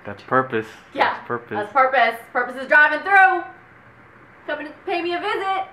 That's purpose. Yeah, that's purpose. That's purpose. Purpose is driving through. Coming to pay me a visit.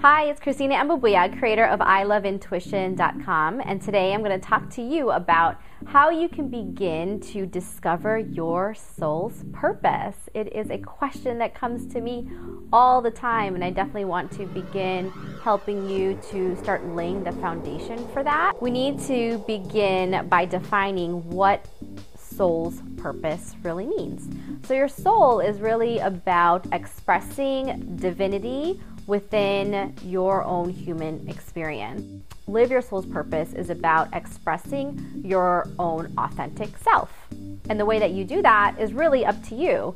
Hi, it's Christina Ambubuyog, creator of iloveintuition.com, and today I'm going to talk to you about how you can begin to discover your soul's purpose. It is a question that comes to me all the time, and I definitely want to begin helping you to start laying the foundation for that. We need to begin by defining what soul's purpose really means. So your soul is really about expressing divinity within your own human experience. Live your soul's purpose is about expressing your own authentic self. And the way that you do that is really up to you.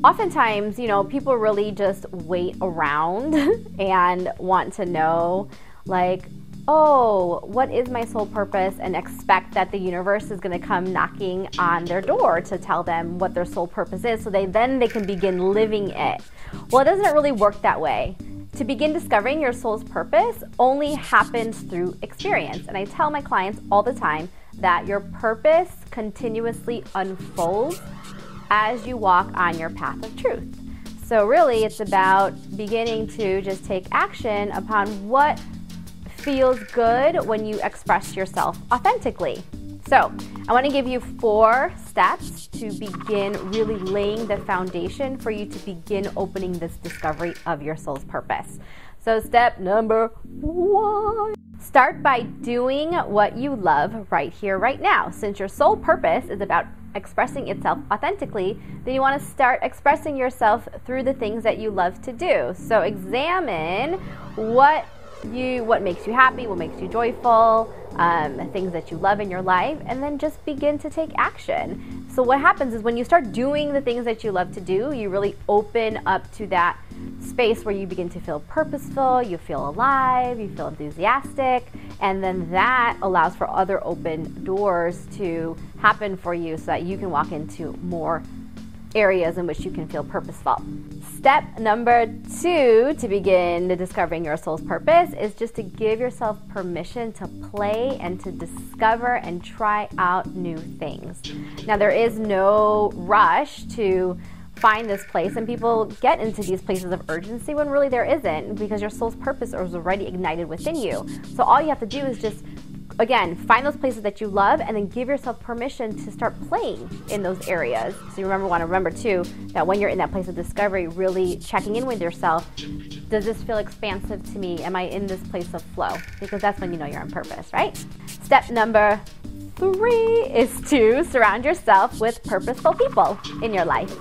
Oftentimes, people really just wait around and want to know, like, oh, what is my soul purpose, and expect that the universe is going to come knocking on their door to tell them what their soul purpose is, so they can begin living it. Well, it doesn't really work that way. To begin discovering your soul's purpose only happens through experience. And I tell my clients all the time that your purpose continuously unfolds as you walk on your path of truth. So really, it's about beginning to just take action upon what feels good when you express yourself authentically. So I want to give you 4 steps to begin really laying the foundation for you to begin opening this discovery of your soul's purpose. So step number 1, start by doing what you love right here, right now. Since your soul purpose is about expressing itself authentically, then you want to start expressing yourself through the things that you love to do. So examine what makes you happy, what makes you joyful, things that you love in your life, and then just begin to take action. So what happens is when you start doing the things that you love to do, you really open up to that space where you begin to feel purposeful, you feel alive, you feel enthusiastic, and then that allows for other open doors to happen for you so that you can walk into more areas in which you can feel purposeful. Step number 2 to begin discovering your soul's purpose is just to give yourself permission to play and to discover and try out new things. Now, there is no rush to find this place, and people get into these places of urgency when really there isn't, because your soul's purpose is already ignited within you. So all you have to do is just, again, find those places that you love and then give yourself permission to start playing in those areas. So you want to remember too, that when you're in that place of discovery, really checking in with yourself, does this feel expansive to me? Am I in this place of flow? Because that's when you know you're on purpose, right? Step number 3 is to surround yourself with purposeful people in your life.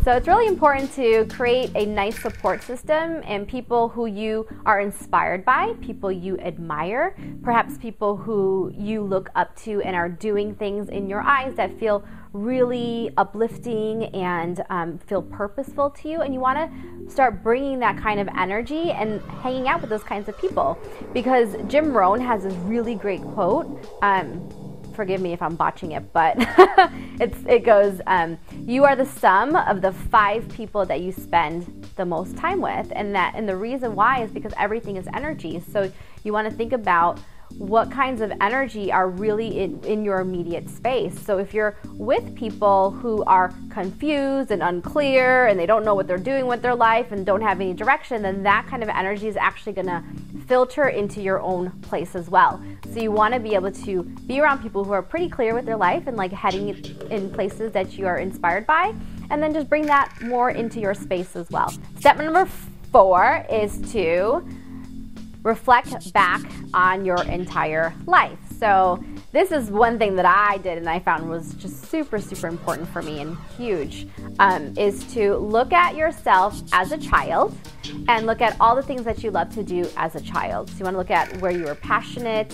So it's really important to create a nice support system and people who you are inspired by, people you admire, perhaps people who you look up to and are doing things in your eyes that feel really uplifting and feel purposeful to you. And you want to start bringing that kind of energy and hanging out with those kinds of people. Because Rohn has this really great quote. Forgive me if I'm botching it, but it goes, you are the sum of the 5 people that you spend the most time with. And the reason why is because everything is energy. So you want to think about what kinds of energy are really in your immediate space. So if you're with people who are confused and unclear and they don't know what they're doing with their life and don't have any direction, then that kind of energy is actually going to filter into your own place as well. So you want to be able to be around people who are pretty clear with their life and like heading in places that you are inspired by, and then just bring that more into your space as well. Step number 4 is to reflect back on your entire life. So this is one thing that I did and I found was just super, super important for me and huge, is to look at yourself as a child and look at all the things that you love to do as a child. So you want to look at where you were passionate,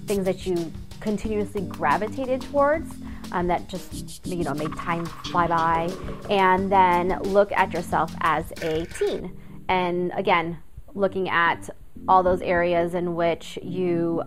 things that you continuously gravitated towards, that just made time fly by, and then look at yourself as a teen. And again, looking at all those areas in which you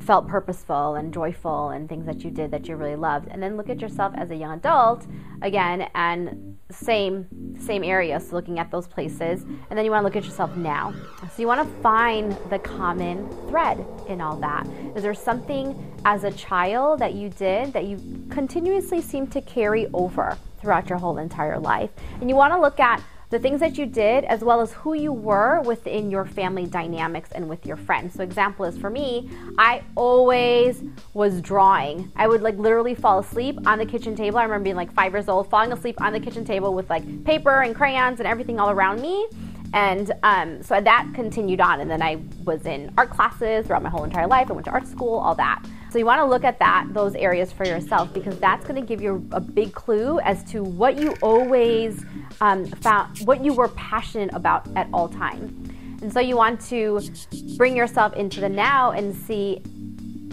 felt purposeful and joyful and things that you did that you really loved. And then look at yourself as a young adult again, and same area, so looking at those places. And then you want to look at yourself now. So you want to find the common thread in all that. Is there something as a child that you did that you continuously seem to carry over throughout your whole entire life? And you want to look at the things that you did as well as who you were within your family dynamics and with your friends. So example is, for me, I always was drawing. I would like literally fall asleep on the kitchen table. I remember being like 5 years old, falling asleep on the kitchen table with like paper and crayons and everything all around me. And so that continued on. And then I was in art classes throughout my whole entire life. I went to art school, all that. So you want to look at those areas for yourself, because that's going to give you a big clue as to what you always found, what you were passionate about at all times. And so you want to bring yourself into the now and see,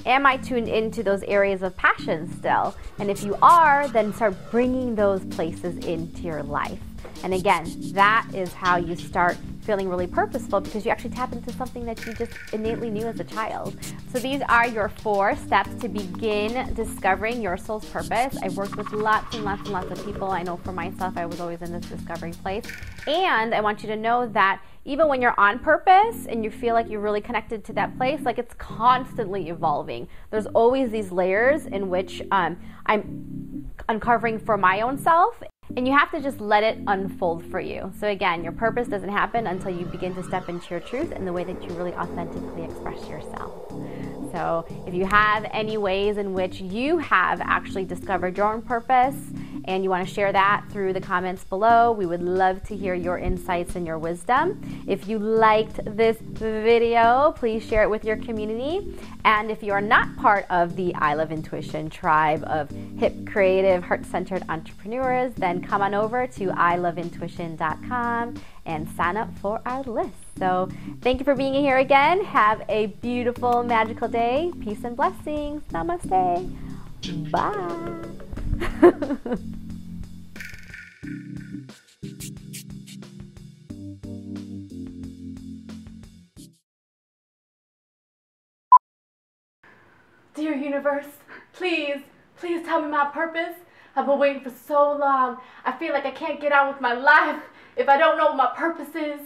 am I tuned into those areas of passion still? And if you are, then start bringing those places into your life. And again, that is how you start feeling really purposeful, because you actually tap into something that you just innately knew as a child. So these are your 4 steps to begin discovering your soul's purpose. I've worked with lots and lots and lots of people. I know for myself, I was always in this discovery place. And I want you to know that even when you're on purpose and you feel like you're really connected to that place, like it's constantly evolving. There's always these layers in which I'm uncovering for my own self. And you have to just let it unfold for you. So again, your purpose doesn't happen until you begin to step into your truth and the way that you really authentically express yourself. So if you have any ways in which you have actually discovered your own purpose and you want to share that through the comments below, we would love to hear your insights and your wisdom. If you liked this video, please share it with your community. And if you are not part of the I Love Intuition tribe of hip, creative, heart-centered entrepreneurs, then come on over to iloveintuition.com and sign up for our list. So thank you for being here again. Have a beautiful, magical day. Peace and blessings. Namaste. Bye. Dear universe, please tell me my purpose. I've been waiting for so long. I feel like I can't get on with my life if I don't know what my purpose is.